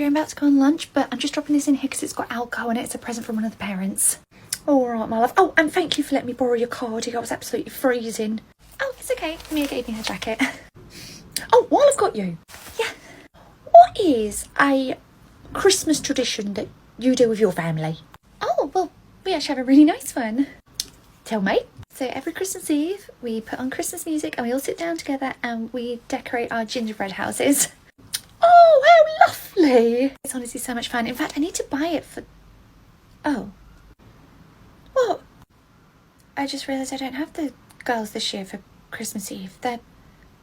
I'm about to go on lunch, but I'm just dropping this in here because it's got alcohol in it. It's a present from one of the parents. All right, my love. Oh, and thank you for letting me borrow your card. I was absolutely freezing. Oh, it's okay. Mia gave me her jacket. Oh, while I've got you. Yeah. What is a Christmas tradition that you do with your family? Oh, well, we actually have a really nice one. Tell me. So every Christmas Eve, we put on Christmas music and we all sit down together and we decorate our gingerbread houses. Oh, how lovely. It's honestly so much fun. In fact, I need to buy it for... Oh. What? I just realised I don't have the girls this year for Christmas Eve. They're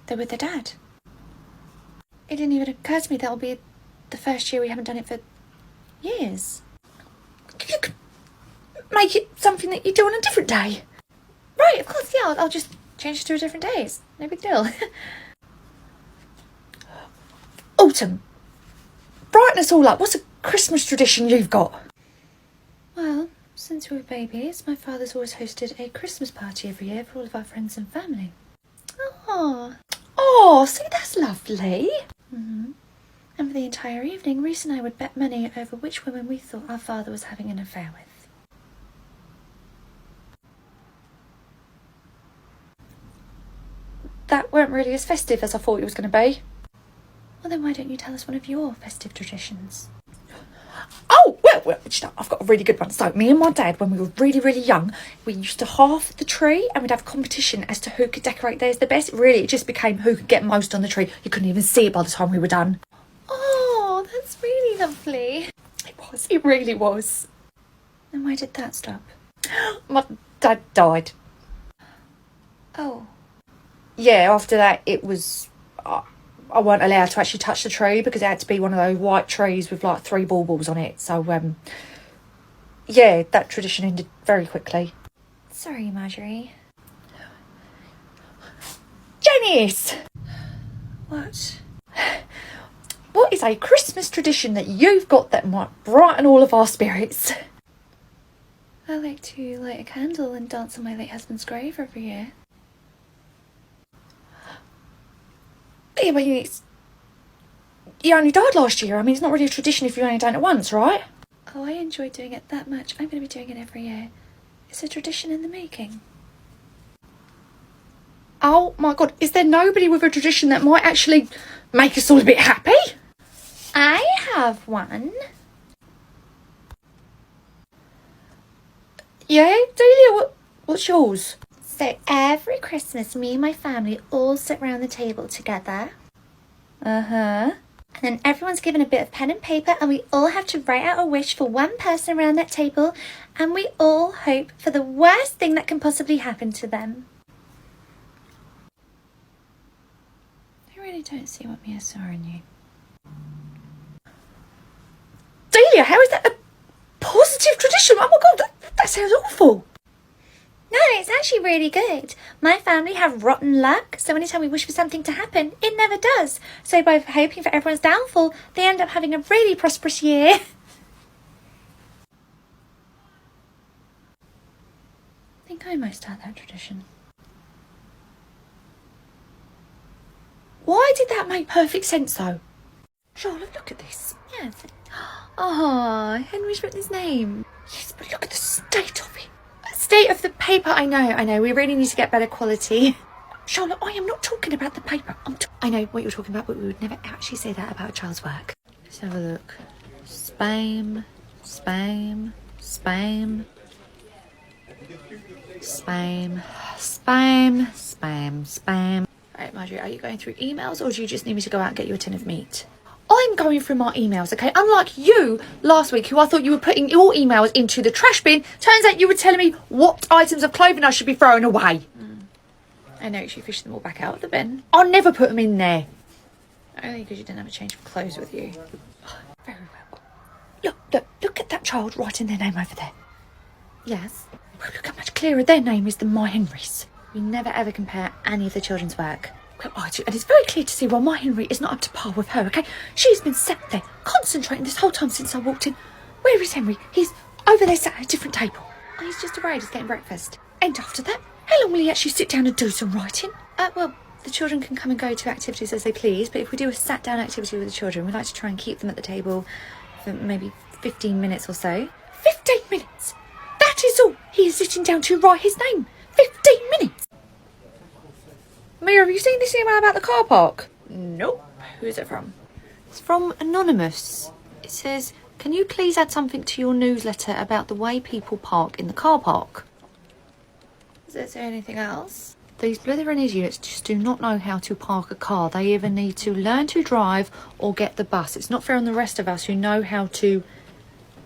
with their dad. It didn't even occur to me that'll be the first year we haven't done it for years. You could make it something that you do on a different day. Right, of course, yeah. I'll just change it to a different day. It's no big deal. Autumn, brighten us all up. What's a Christmas tradition you've got? Well, since we were babies, my father's always hosted a Christmas party every year for all of our friends and family. Oh, see, that's lovely. Mm-hmm. And for the entire evening, Reese and I would bet money over which woman we thought our father was having an affair with. That weren't really as festive as I thought it was going to be. Well, then why don't you tell us one of your festive traditions? Oh, well, I've got a really good one. So, me and my dad, when we were really, really young, we used to halve the tree and we'd have a competition as to who could decorate theirs the best. Really, it just became who could get most on the tree. You couldn't even see it by the time we were done. Oh, that's really lovely. It was. It really was. And why did that stop? My dad died. Oh. Yeah, after that, it was... I weren't allowed to actually touch the tree because it had to be one of those white trees with like 3 baubles on it. So, yeah, that tradition ended very quickly. Sorry, Marjorie. Janice! What? What is a Christmas tradition that you've got that might brighten all of our spirits? I like to light a candle and dance on my late husband's grave every year. Yeah, but you only died last year. I mean, it's not really a tradition if you only done it once, right? Oh, I enjoy doing it that much. I'm going to be doing it every year. It's a tradition in the making. Oh my God, is there nobody with a tradition that might actually make us all a bit happy? I have one. Yeah, Delia, what's yours? So every Christmas, me and my family all sit around the table together. Uh-huh. And then everyone's given a bit of pen and paper and we all have to write out a wish for one person around that table and we all hope for the worst thing that can possibly happen to them. I really don't see what Mia saw in you. Delia, how is that a positive tradition? Oh my God, that sounds awful. No, it's actually really good. My family have rotten luck, so anytime we wish for something to happen, it never does. So by hoping for everyone's downfall, they end up having a really prosperous year. I think I might start that tradition. Why did that make perfect sense, though? Charlotte, look at this. Yes. Oh, Henry's written his name. Yes, but look at the state of it. State of the paper, I know. We really need to get better quality. Charlotte, I am not talking about the paper. I know what you're talking about, but we would never actually say that about a child's work. Let's have a look. Spam. Right, Marjorie, are you going through emails or do you just need me to go out and get you a tin of meat? I'm going through my emails, okay? Unlike you last week, who I thought you were putting your emails into the trash bin, turns out you were telling me what items of clothing I should be throwing away. I know, you should fish them all back out of the bin. I'll never put them in there. Only because you didn't have a change of clothes with you. Oh, very well. Look at that child writing their name over there. Yes. Well, look how much clearer their name is than my Henry's. We never ever compare any of the children's work. And it's very clear to see why my Henry is not up to par with her, okay? She's been sat there, concentrating this whole time since I walked in. Where is Henry? He's over there sat at a different table. He's just arrived, he's getting breakfast. And after that, how long will he actually sit down and do some writing? Well, the children can come and go to activities as they please, but if we do a sat down activity with the children, we like to try and keep them at the table for maybe 15 minutes or so. 15 minutes! That is all he is sitting down to write his name. 15 minutes! Mia, have you seen this email about the car park? Nope. Who is it from? It's from Anonymous. It says, can you please add something to your newsletter about the way people park in the car park? Does it say anything else? These blithering idiots just do not know how to park a car. They either need to learn to drive or get the bus. It's not fair on the rest of us who know how to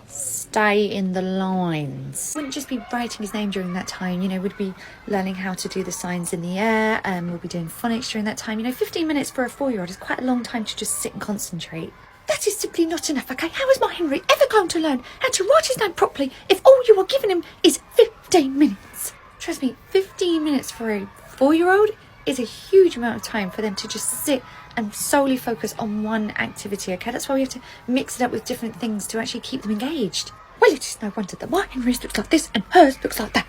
stay in the lines. Wouldn't just be writing his name during that time, you know, we'd be learning how to do the signs in the air, and we'll be doing phonics during that time. You know, 15 minutes for a 4-year-old is quite a long time to just sit and concentrate. That is simply not enough, okay? How is my Henry ever going to learn how to write his name properly if all you are giving him is 15 minutes? Trust me, 15 minutes for a 4-year-old is a huge amount of time for them to just sit and solely focus on one activity, okay? That's why we have to mix it up with different things to actually keep them engaged. Well, it is no wonder that my Henry's looks like this and hers looks like that.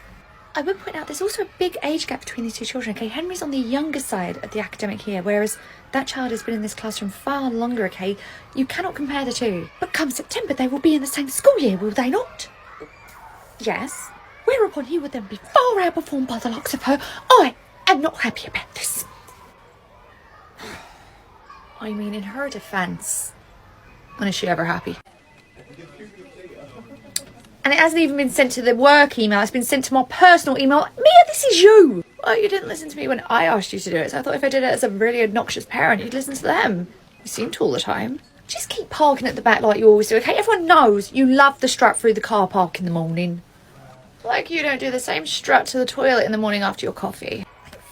I would point out there's also a big age gap between these two children, okay? Henry's on the younger side of the academic year, whereas that child has been in this classroom far longer, okay? You cannot compare the two. But come September, they will be in the same school year, will they not? Yes. Whereupon he would then be far outperformed by the likes of her. I am not happy about this. I mean, in her defence, when is she ever happy? And it hasn't even been sent to the work email, it's been sent to my personal email. Mia, this is you! Well, you didn't listen to me when I asked you to do it, so I thought if I did it as a really obnoxious parent, you'd listen to them. You seem to all the time. Just keep parking at the back like you always do, okay? Everyone knows you love the strut through the car park in the morning. Like you don't do the same strut to the toilet in the morning after your coffee.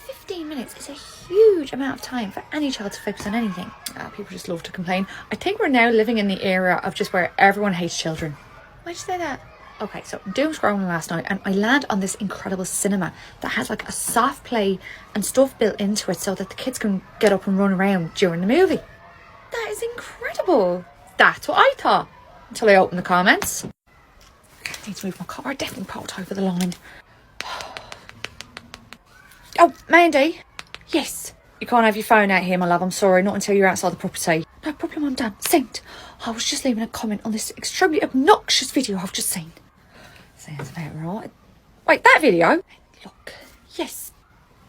15 minutes is a huge amount of time for any child to focus on anything. People just love to complain. I think we're now living in the era of just where everyone hates children. Why'd you say that? Okay, so I'm doom scrolling last night and I land on this incredible cinema that has like a soft play and stuff built into it so that the kids can get up and run around during the movie. That is incredible. That's what I thought until I opened the comments. I need to move my car. I definitely parked over the line. Oh, Mandy. Yes. You can't have your phone out here, my love. I'm sorry. Not until you're outside the property. No problem. I'm done. Sent. I was just leaving a comment on this extremely obnoxious video I've just seen. Sounds about right. Wait, that video? Look. Yes.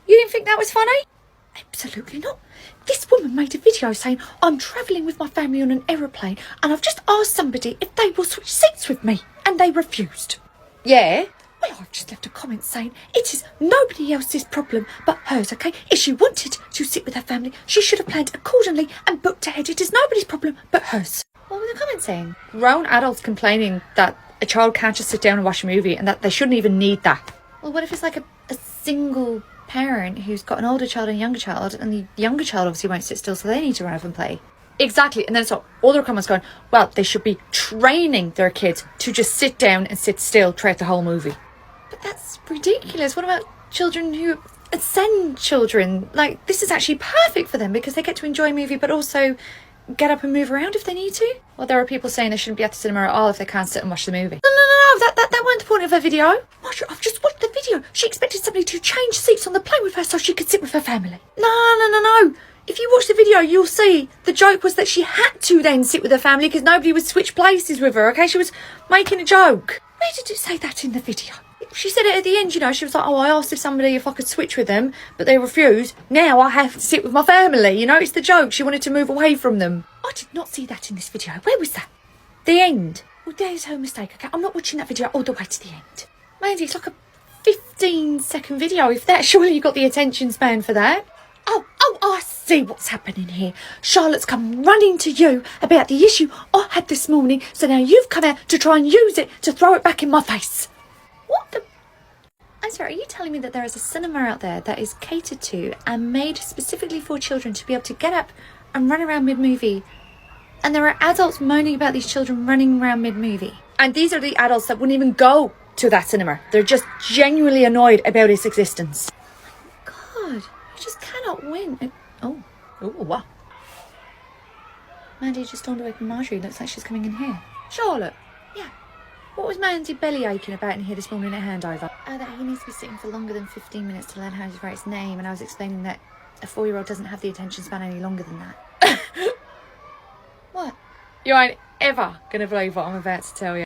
You didn't think that was funny? Absolutely not. This woman made a video saying, I'm travelling with my family on an aeroplane and I've just asked somebody if they will switch seats with me. And they refused. Yeah? Well, I've just left a comment saying it is nobody else's problem but hers, okay? If she wanted to sit with her family, she should have planned accordingly and booked ahead. It is nobody's problem but hers. What were the comments saying? Grown adults complaining that a child can't just sit down and watch a movie and that they shouldn't even need that. Well, what if it's like a single parent who's got an older child and a younger child, and the younger child obviously won't sit still, so they need to run off and play? Exactly. And then so all their comments going, well, they should be training their kids to just sit down and sit still throughout the whole movie. But that's ridiculous. What about children who send children? Like, this is actually perfect for them because they get to enjoy a movie but also get up and move around if they need to. Well, there are people saying they shouldn't be at the cinema at all if they can't sit and watch the movie. No, that wasn't the point of her video. Marcia, I've just watched the video. She expected somebody to change seats on the plane with her so she could sit with her family. No. If you watch the video, you'll see the joke was that she had to then sit with her family because nobody would switch places with her, okay? She was making a joke. Where did it say that in the video? She said it at the end, you know, she was like, oh, I asked if I could switch with them, but they refused. Now I have to sit with my family, you know, it's the joke. She wanted to move away from them. I did not see that in this video. Where was that? The end. Well, there's her mistake, okay? I'm not watching that video all the way to the end. Mandy, it's like a 15-second video, if that. Surely you got the attention span for that. Oh, I see what's happening here. Charlotte's come running to you about the issue I had this morning, so now you've come out to try and use it to throw it back in my face. What the... I'm sorry, are you telling me that there is a cinema out there that is catered to and made specifically for children to be able to get up and run around mid-movie, and there are adults moaning about these children running around mid-movie? And these are the adults that wouldn't even go to that cinema. They're just genuinely annoyed about its existence. God, you just cannot win. Oh, wow. Mandy just dawned away from Marjorie. Looks like she's coming in here. Charlotte. Yeah. What was Mandy belly aching about in here this morning at handover? That he needs to be sitting for longer than 15 minutes to learn how to write his name, and I was explaining that A 4-year-old doesn't have the attention span any longer than that. What? You ain't ever gonna believe what I'm about to tell you.